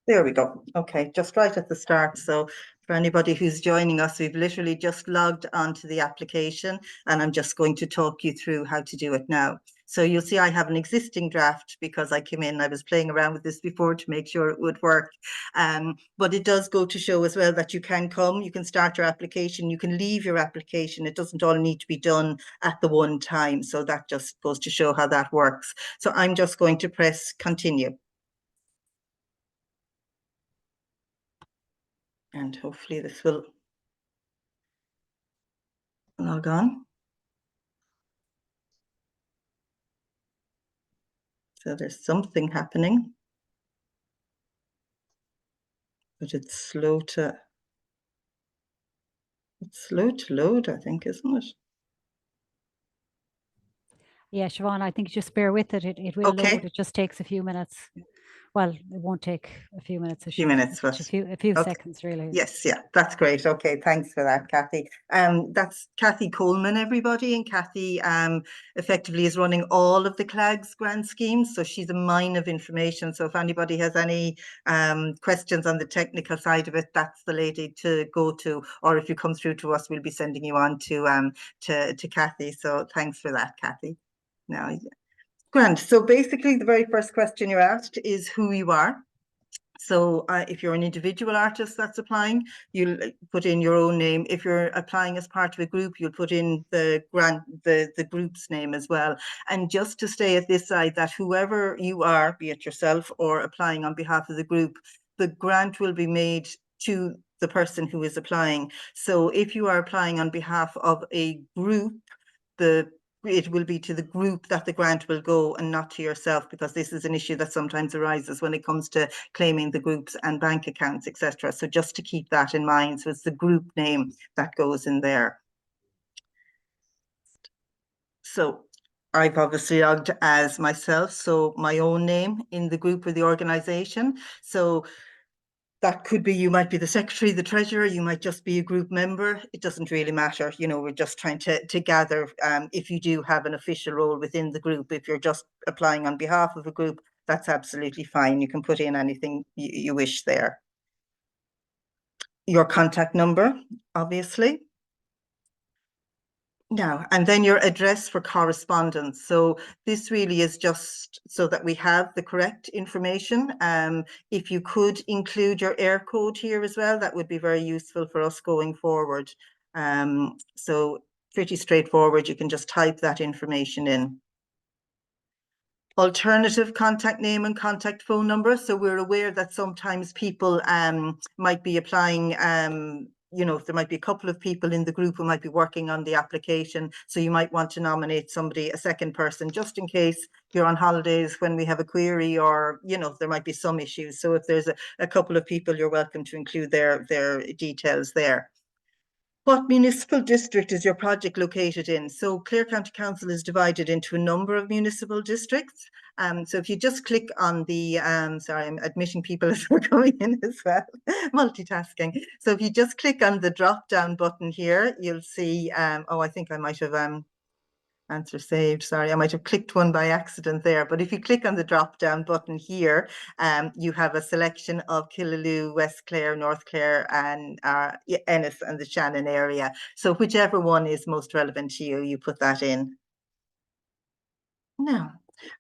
There we go. Okay, just right at the start. So for anybody who's joining us, we've literally just logged onto the application and I'm just going to talk you through how to do it now. So you'll see I have an existing draft because I came in, I was playing around with this before to make sure it would work. But it does go to show as well that you can come, you can start your application, you can leave your application. It doesn't all need to be done at the one time. So that just goes to show how that works. So I'm just going to press continue. And hopefully this will log on. So there's something happening, but it's slow to load, I think, isn't it? Yeah, Siobhan, I think just bear with it. It will load. It just takes a few minutes. Well, it won't take a few minutes. A few minutes, but a few seconds, really. Yes, yeah, that's great. Okay, thanks for that, Kathy. That's Kathy Coleman, everybody, and Kathy effectively is running all of the CLAGS grant schemes. So she's a mine of information. So if anybody has any questions on the technical side of it, that's the lady to go to. Or if you come through to us, we'll be sending you on to Kathy. So thanks for that, Kathy. Now, Grant. So basically, the very first question you're asked is who you are. So if you're an individual artist that's applying, you'll put in your own name. If you're applying as part of a group, you'll put in the group's name as well. And just to stay at this side, that whoever you are, be it yourself or applying on behalf of the group, the grant will be made to the person who is applying. So if you are applying on behalf of a group, it will be to the group that the grant will go and not to yourself, because this is an issue that sometimes arises when it comes to claiming the groups and bank accounts, etc. So just to keep that in mind. So it's the group name that goes in there. So I've obviously logged as myself, so my own name in the group or the organization. So that could be, you might be the secretary, the treasurer, you might just be a group member. It doesn't really matter. You know, we're just trying to gather if you do have an official role within the group. If you're just applying on behalf of a group, that's absolutely fine. You can put in anything you wish there. Your contact number, obviously. Now, and then your address for correspondence. So this really is just so that we have the correct information. If you could include your air code here as well, that would be very useful for us going forward. So pretty straightforward. You can just type that information in. Alternative contact name and contact phone number. So we're aware that sometimes people might be applying you know, if there might be a couple of people in the group who might be working on the application. So you might want to nominate somebody, a second person, just in case you're on holidays when we have a query, or, you know, there might be some issues. So if there's a couple of people, you're welcome to include their details there. What municipal district is your project located in? So Clare County Council is divided into a number of municipal districts. So if you just click on the, sorry, I'm admitting people as we're coming in as well, multitasking. So if you just click on the drop down button here, you'll see, oh, I think I might have answer saved. Sorry, I might have clicked one by accident there. But if you click on the drop down button here, you have a selection of Killaloe, West Clare, North Clare, and Ennis and the Shannon area. So whichever one is most relevant to you, you put that in. Now,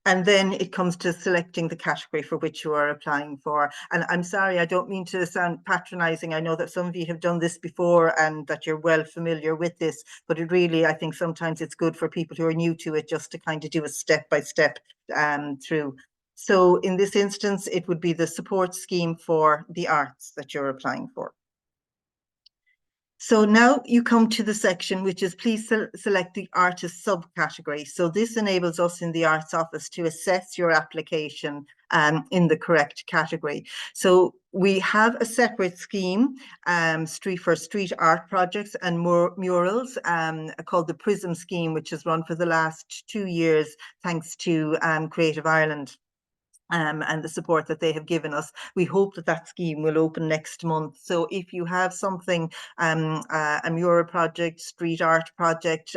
and then it comes to selecting the category for which you are applying for. And I'm sorry, I don't mean to sound patronizing. I know that some of you have done this before and that you're well familiar with this, but it really, I think sometimes it's good for people who are new to it just to kind of do a step-by-step through. So in this instance, it would be the support scheme for the arts that you're applying for. So now you come to the section, which is please select the artist subcategory. So this enables us in the Arts Office to assess your application in the correct category. So we have a separate scheme for street art projects and murals called the Prism scheme, which has run for the last 2 years, thanks to Creative Ireland. and the support that they have given us. We hope that that scheme will open next month. So if you have something, a mural project, street art project,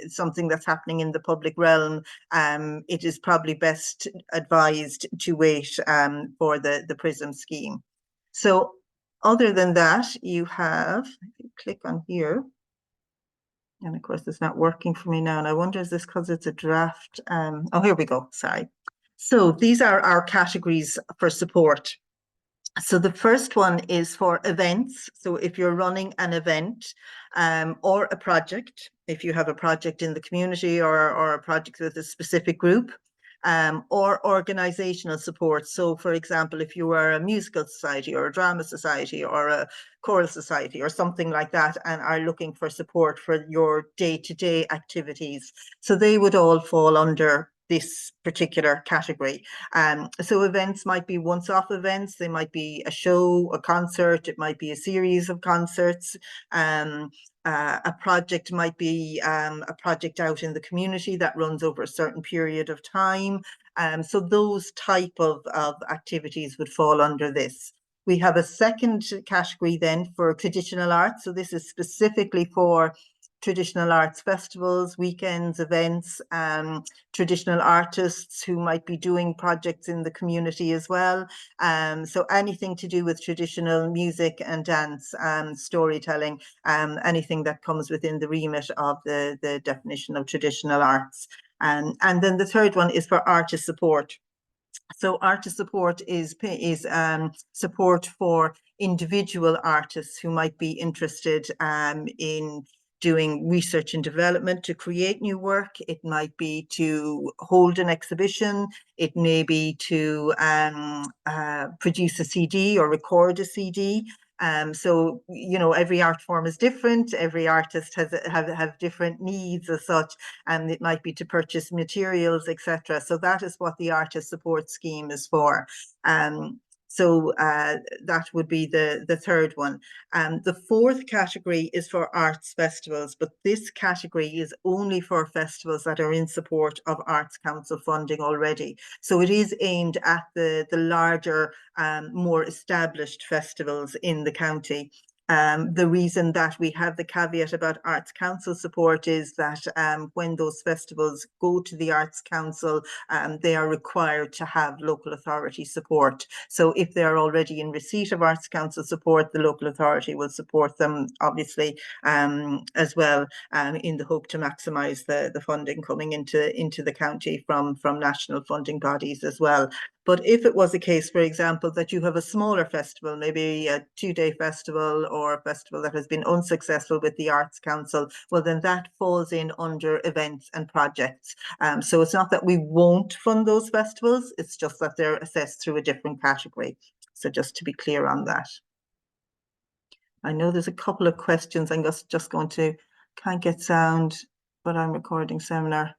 something that's happening in the public realm, it is probably best advised to wait for the PRISM scheme. So other than that, you have, if you click on here, and of course it's not working for me now, and I wonder, is this because it's a draft? Oh, here we go, sorry. So these are our categories for support. So the first one is for events. So if you're running an event or a project, if you have a project in the community or a project with a specific group, or organizational support. So for example, if you are a musical society or a drama society or a choral society or something like that and are looking for support for your day-to-day activities. So they would all fall under this particular category. So events might be once-off events, they might be a show, a concert, it might be a series of concerts. A project might be a project out in the community that runs over a certain period of time. So those type of activities would fall under this. We have a second category then for traditional arts. So this is specifically for traditional arts festivals, weekends, events, traditional artists who might be doing projects in the community as well. So anything to do with traditional music and dance, storytelling, anything that comes within the remit of the definition of traditional arts. And then the third one is for artist support. So artist support is support for individual artists who might be interested in doing research and development to create new work. It might be to hold an exhibition. It may be to produce a CD or record a CD. So, you know, every art form is different. Every artist have different needs as such, and it might be to purchase materials, etc. So that is what the artist support scheme is for. So that would be the third one. The fourth category is for arts festivals, but this category is only for festivals that are in support of Arts Council funding already. So it is aimed at the larger, more established festivals in the county. The reason that we have the caveat about Arts Council support is that when those festivals go to the Arts Council, they are required to have local authority support. So if they're already in receipt of Arts Council support, the local authority will support them, obviously, as well, in the hope to maximise the funding coming into the county from national funding bodies as well. But if it was a case, for example, that you have a smaller festival, maybe a 2-day festival or a festival that has been unsuccessful with the Arts Council, well, then that falls in under events and projects. So it's not that we won't fund those festivals, it's just that they're assessed through a different category. So just to be clear on that. I know there's a couple of questions. I'm just going to, can't get sound, but I'm recording seminar.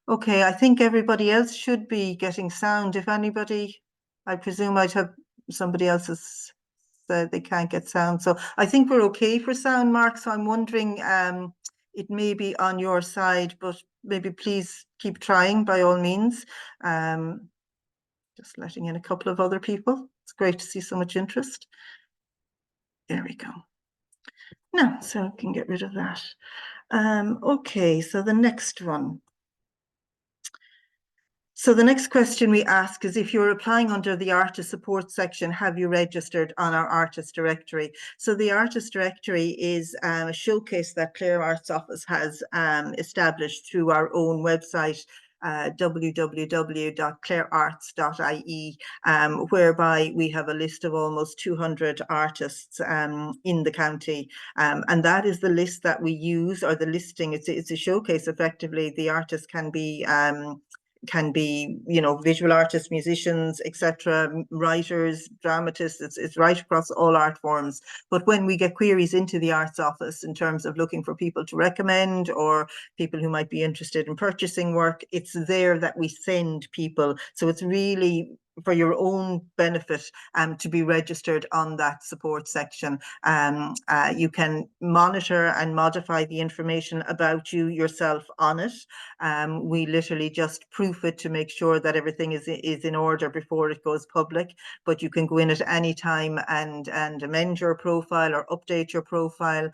Okay, I think everybody else should be getting sound. If anybody, I presume I'd have somebody else has said they can't get sound. So I think we're okay for sound, Mark. So I'm wondering, it may be on your side, but maybe please keep trying by all means. Just letting in a couple of other people. It's great to see so much interest. There we go. No, so I can get rid of that. Okay, so the next one. So the next question we ask is, if you're applying under the artist support section, have you registered on our artist directory? So the artist directory is a showcase that Clare Arts Office has established through our own website, www.clarearts.ie, whereby we have a list of almost 200 artists in the county, and that is the list that we use, or the listing. It's a showcase. Effectively, the artists can be, you know, visual artists, musicians, etc., writers, dramatists. It's right across all art forms. But when we get queries into the Arts Office in terms of looking for people to recommend or people who might be interested in purchasing work, it's there that we send people. So it's really for your own benefit to be registered on that support section. You can monitor and modify the information about you yourself on it. We literally just proof it to make sure that everything is in order before it goes public, but you can go in at any time and amend your profile or update your profile.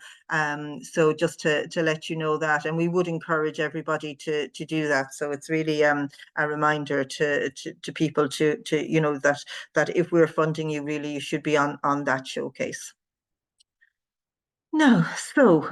So just to let you know that, and we would encourage everybody to do that. So it's really a reminder to people to you know that if we're funding you, really you should be on that showcase. Now, so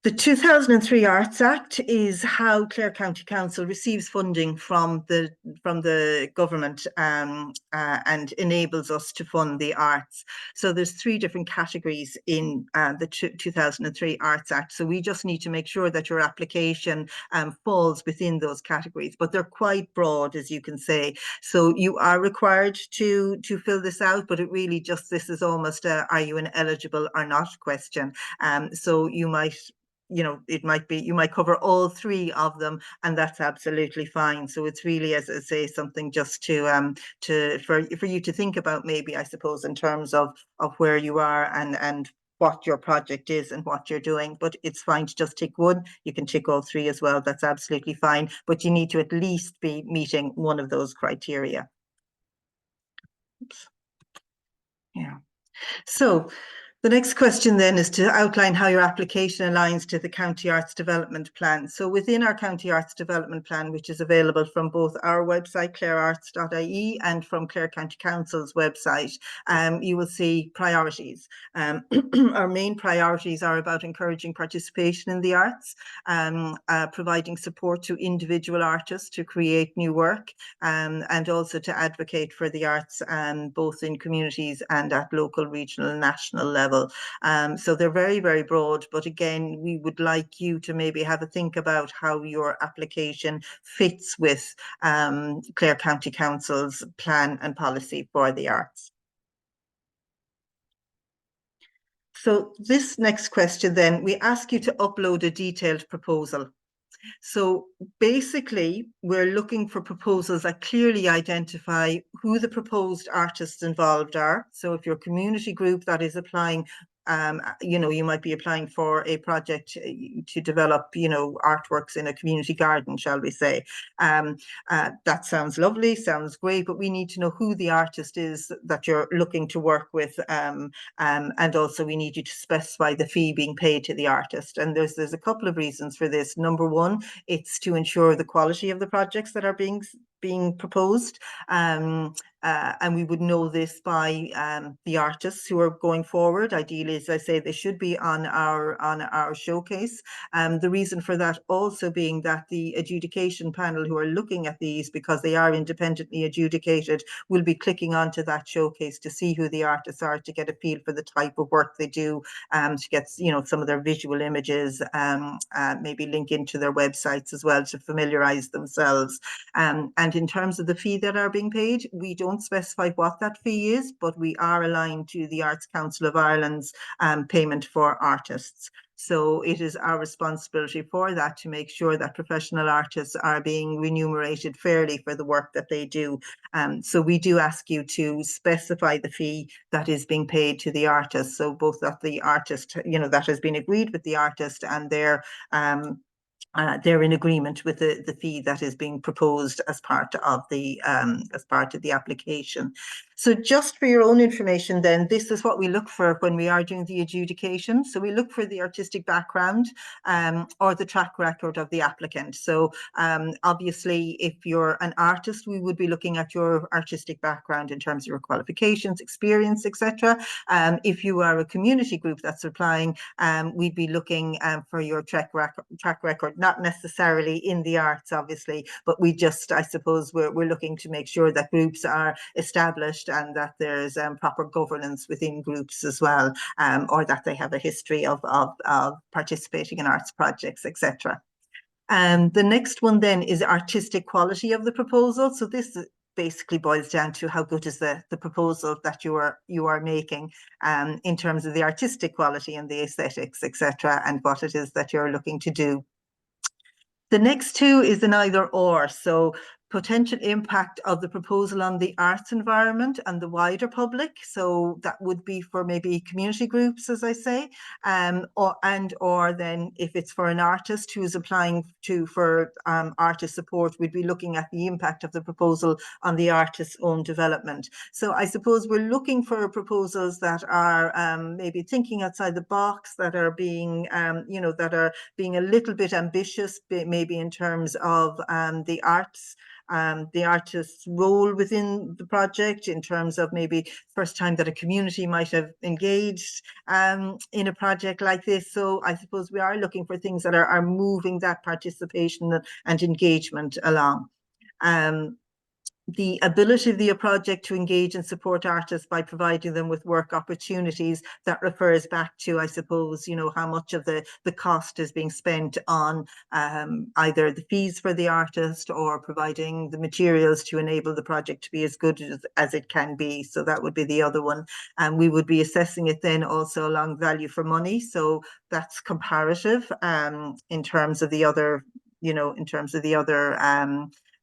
the 2003 Arts Act is how Clare County Council receives funding from the government and enables us to fund the arts. So there's 3 different categories in the 2003 Arts Act. So we just need to make sure that your application falls within those categories, but they're quite broad, as you can say. So you are required to fill this out, but it really just, this is almost a, are you an eligible or not question. So you might, you know, it might be, you might cover all 3 of them, and that's absolutely fine. So it's really, as I say, something just for you to think about, maybe, I suppose, in terms of where you are and what your project is and what you're doing. But it's fine to just tick 1. You can tick all 3 as well. That's absolutely fine. But you need to at least be meeting one of those criteria. Oops. Yeah. So the next question then is to outline how your application aligns to the County Arts Development Plan. So within our County Arts Development Plan, which is available from both our website, clarearts.ie, and from Clare County Council's website, you will see priorities. Our main priorities are about encouraging participation in the arts, providing support to individual artists to create new work, and also to advocate for the arts, both in communities and at local, regional, and national level. So they're very, very broad, but again, we would like you to maybe have a think about how your application fits with Clare County Council's plan and policy for the arts. So this next question then, we ask you to upload a detailed proposal. So basically, we're looking for proposals that clearly identify who the proposed artists involved are. So if you're a community group that is applying, you know, you might be applying for a project to develop, you know, artworks in a community garden, shall we say. That sounds lovely, sounds great, but we need to know who the artist is that you're looking to work with. And also we need you to specify the fee being paid to the artist. And there's a couple of reasons for this. Number 1, it's to ensure the quality of the projects that are being proposed. And we would know this by the artists who are going forward. Ideally, as I say, they should be on our showcase. The reason for that also being that the adjudication panel who are looking at these, because they are independently adjudicated, will be clicking onto that showcase to see who the artists are, to get a feel for the type of work they do, to get, you know, some of their visual images, maybe link into their websites as well to familiarize themselves. And in terms of the fee that are being paid, we don't specify what that fee is, but we are aligned to the Arts Council of Ireland's payment for artists. So it is our responsibility for that to make sure that professional artists are being remunerated fairly for the work that they do. So we do ask you to specify the fee that is being paid to the artist. So both that the artist, you know, that has been agreed with the artist, and they're in agreement with the fee that is being proposed as part of the application. So just for your own information then, this is what we look for when we are doing the adjudication. So we look for the artistic background or the track record of the applicant. So obviously, if you're an artist, we would be looking at your artistic background in terms of your qualifications, experience, etc. If you are a community group that's applying, we'd be looking for your track record, not necessarily in the arts, obviously, but we just, I suppose, we're looking to make sure that groups are established and that there's proper governance within groups as well, or that they have a history of participating in arts projects, etc. The next one then is artistic quality of the proposal. So this basically boils down to how good is the proposal that you are making in terms of the artistic quality and the aesthetics, etc., and what it is that you're looking to do. The next 2 is an either or. So potential impact of the proposal on the arts environment and the wider public. So that would be for maybe community groups, as I say, or then if it's for an artist who's applying for artist support, we'd be looking at the impact of the proposal on the artist's own development. So I suppose we're looking for proposals that are maybe thinking outside the box, that are being, that are being a little bit ambitious, maybe in terms of the arts. The artist's role within the project, in terms of maybe first time that a community might have engaged in a project like this. So I suppose we are looking for things that are moving that participation and engagement along. The ability of the project to engage and support artists by providing them with work opportunities, that refers back to, I suppose, how much of the cost is being spent on either the fees for the artist or providing the materials to enable the project to be as good as it can be. So that would be the other one. And we would be assessing it then also along value for money. So that's comparative in terms of the other,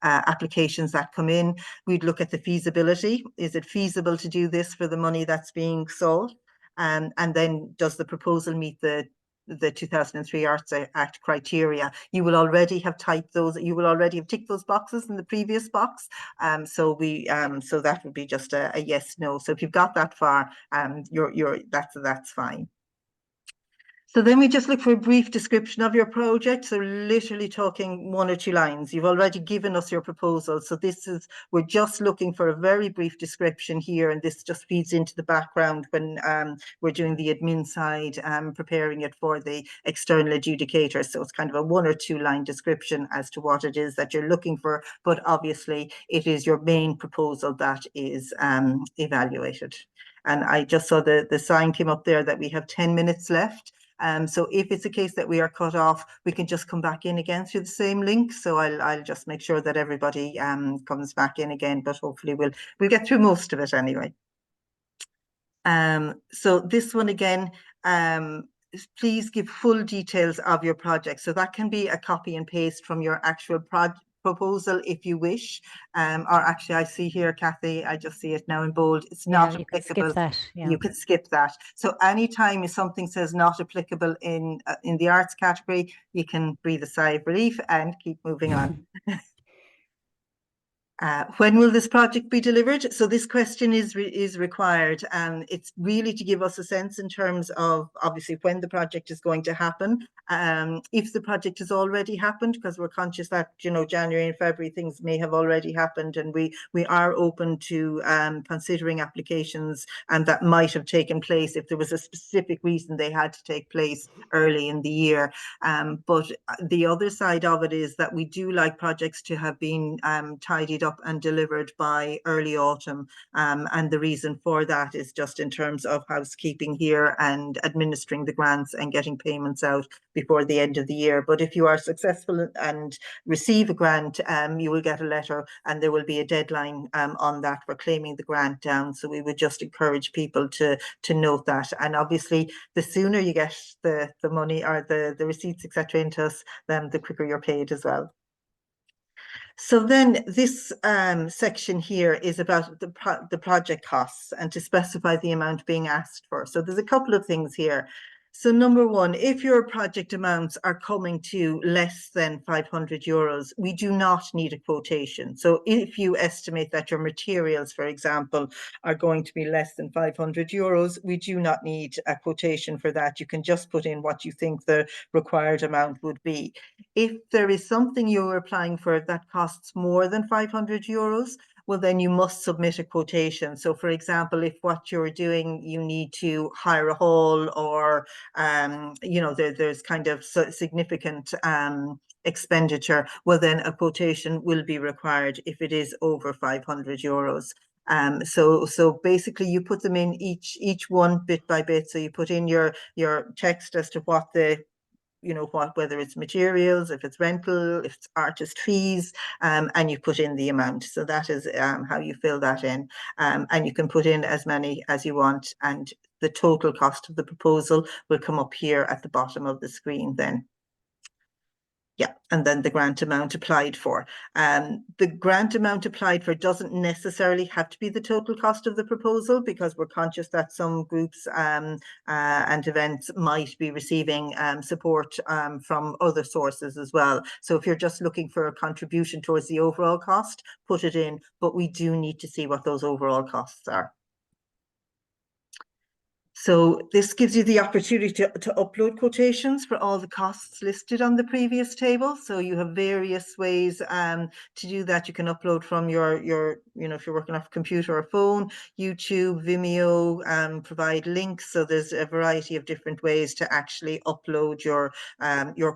applications that come in. We'd look at the feasibility. Is it feasible to do this for the money that's being sought? And then does the proposal meet the 2003 Arts Act criteria? You will already have typed those, you will already have ticked those boxes in the previous box. So that would be just a yes, no. So if you've got that far, that's fine. So then we just look for a brief description of your project. So literally talking 1 or 2 lines. You've already given us your proposal. So we're just looking for a very brief description here. And this just feeds into the background when we're doing the admin side, preparing it for the external adjudicator. So it's kind of a 1 or 2 line description as to what it is that you're looking for. But obviously it is your main proposal that is evaluated. And I just saw the sign came up there that we have 10 minutes left. So if it's a case that we are cut off, we can just come back in again through the same link. So I'll just make sure that everybody comes back in again, but hopefully we'll get through most of it anyway. So this one again, please give full details of your project. So that can be a copy and paste from your actual proposal if you wish, or actually I see here, Kathy, I just see it now in bold, it's not applicable. You can skip that. You can skip that. So anytime if something says not applicable in the arts category, you can breathe a sigh of relief and keep moving on. When will this project be delivered? So this question is required. It's really to give us a sense in terms of obviously when the project is going to happen. If the project has already happened, because we're conscious that January and February things may have already happened, and we are open to considering applications and that might have taken place if there was a specific reason they had to take place early in the year. But the other side of it is that we do like projects to have been tidied up and delivered by early autumn, and the reason for that is just in terms of housekeeping here and administering the grants and getting payments out before the end of the year. But if you are successful and receive a grant, you will get a letter and there will be a deadline on that for claiming the grant down. So we would just encourage people to note that. And obviously the sooner you get the money or the receipts etc into us, then the quicker you're paid as well. So then this section here is about the project costs and to specify the amount being asked for. So there's a couple of things here. So number one, if your project amounts are coming to less than 500 euros, we do not need a quotation. So if you estimate that your materials, for example, are going to be less than 500 euros, we do not need a quotation for that. You can just put in what you think the required amount would be. If there is something you're applying for that costs more than 500 euros, well, then you must submit a quotation. So for example, if what you're doing, you need to hire a hall or, there's kind of significant expenditure, well, then a quotation will be required if it is over 500 euros. So basically you put them in each one bit by bit. So you put in your text as to what whether it's materials, if it's rental, if it's artist fees, and you put in the amount. So that is how you fill that in. And you can put in as many as you want, and the total cost of the proposal will come up here at the bottom of the screen then. Yeah, and then the grant amount applied for. The grant amount applied for doesn't necessarily have to be the total cost of the proposal, because we're conscious that some groups and events might be receiving support from other sources as well. So if you're just looking for a contribution towards the overall cost, put it in, but we do need to see what those overall costs are. So this gives you the opportunity to upload quotations for all the costs listed on the previous table. So you have various ways to do that. You can upload from your if you're working off a computer or phone, YouTube, Vimeo, provide links. So there's a variety of different ways to actually upload your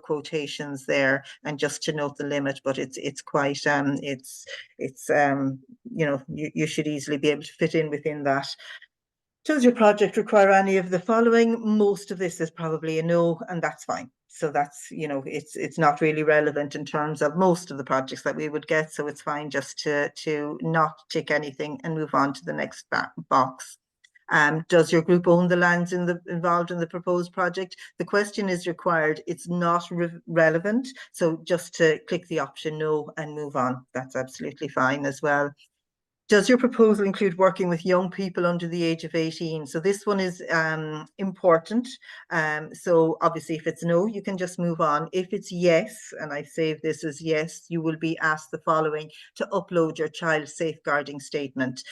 quotations there. And just to note the limit, but it's quite you should easily be able to fit in within that. Does your project require any of the following? Most of this is probably a no, and that's fine. So that's, it's not really relevant in terms of most of the projects that we would get. So it's fine just to not tick anything and move on to the next box. Does your group own the lands involved in the proposed project? The question is required. It's not relevant. So just to click the option no and move on. That's absolutely fine as well. Does your proposal include working with young people under the age of 18? So this one is important. So obviously if it's no, you can just move on. If it's yes, and I save this as yes, you will be asked the following: to upload your child safeguarding statement.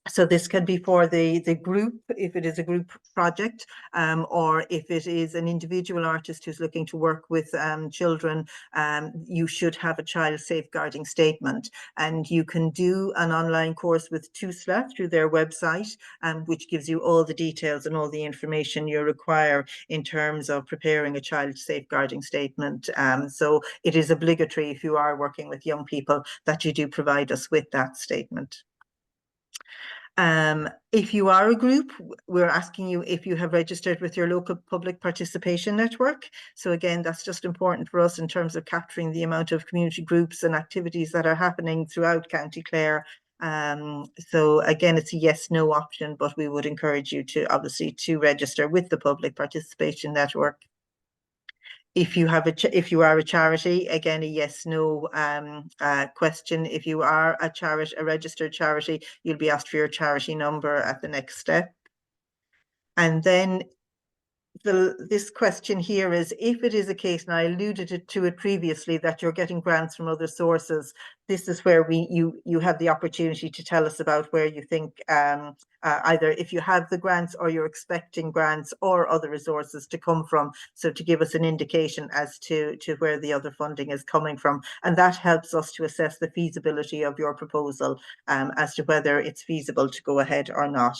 So this can be for the group, if it is a group project, or if it is an individual artist who's looking to work with children, you should have a child safeguarding statement. And you can do an online course with TUSLA through their website, which gives you all the details and all the information you require in terms of preparing a child safeguarding statement. So it is obligatory, if you are working with young people, that you do provide us with that statement. If you are a group, we're asking you if you have registered with your local public participation network. So again, that's just important for us in terms of capturing the amount of community groups and activities that are happening throughout County Clare. So again, it's a yes/no option, but we would encourage you to obviously to register with the public participation network. If you have if you are a charity, again, a yes/no question. If you are a registered charity, you'll be asked for your charity number at the next step. And then this question here is, if it is a case, and I alluded to it previously, that you're getting grants from other sources, this is where you have the opportunity to tell us about where you think either if you have the grants or you're expecting grants or other resources to come from. So to give us an indication as to where the other funding is coming from. And that helps us to assess the feasibility of your proposal as to whether it's feasible to go ahead or not.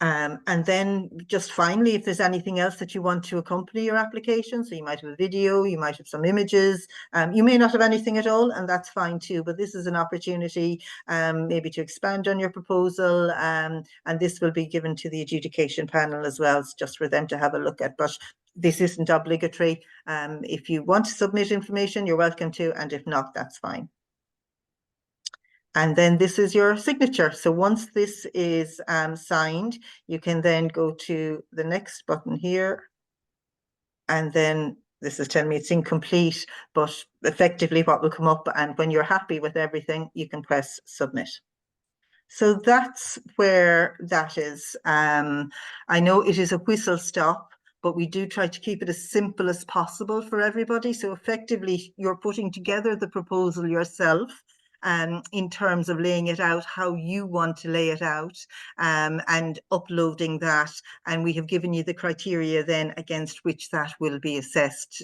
And then just finally, if there's anything else that you want to accompany your application, so you might have a video, you might have some images, you may not have anything at all, and that's fine too, but this is an opportunity maybe to expand on your proposal, and this will be given to the adjudication panel as well, it's just for them to have a look at. But this isn't obligatory. If you want to submit information, you're welcome to, and if not, that's fine. And then this is your signature. So once this is signed, you can then go to the next button here. And then this is telling me it's incomplete, but effectively what will come up, and when you're happy with everything, you can press submit. So that's where that is. I know it is a whistle stop, but we do try to keep it as simple as possible for everybody. So effectively, you're putting together the proposal yourself. In terms of laying it out how you want to lay it out, and uploading that, and we have given you the criteria then against which that will be assessed,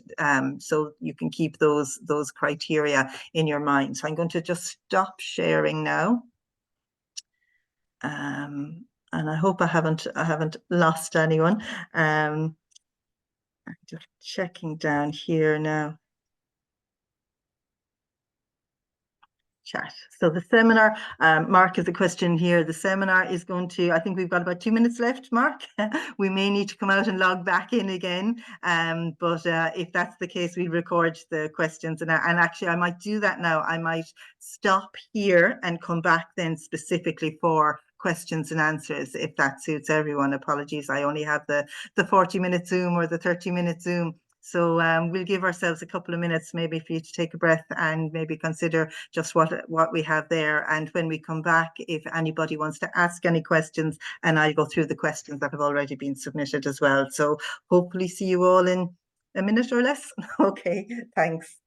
so you can keep those criteria in your mind. So I'm going to just stop sharing now, and I hope I haven't lost anyone. I'm just checking down here now. Chat. So the seminar, Mark has a question here. The seminar is going to, I think we've got about 2 minutes left, Mark. We may need to come out and log back in again. But if that's the case, we record the questions. And actually, I might do that now. I might stop here and come back then specifically for questions and answers, if that suits everyone. Apologies, I only have the 40-minute Zoom or the 30-minute Zoom. So we'll give ourselves a couple of minutes maybe for you to take a breath and maybe consider just what we have there. And when we come back, if anybody wants to ask any questions, and I'll go through the questions that have already been submitted as well. So hopefully see you all in a minute or less. Okay, thanks.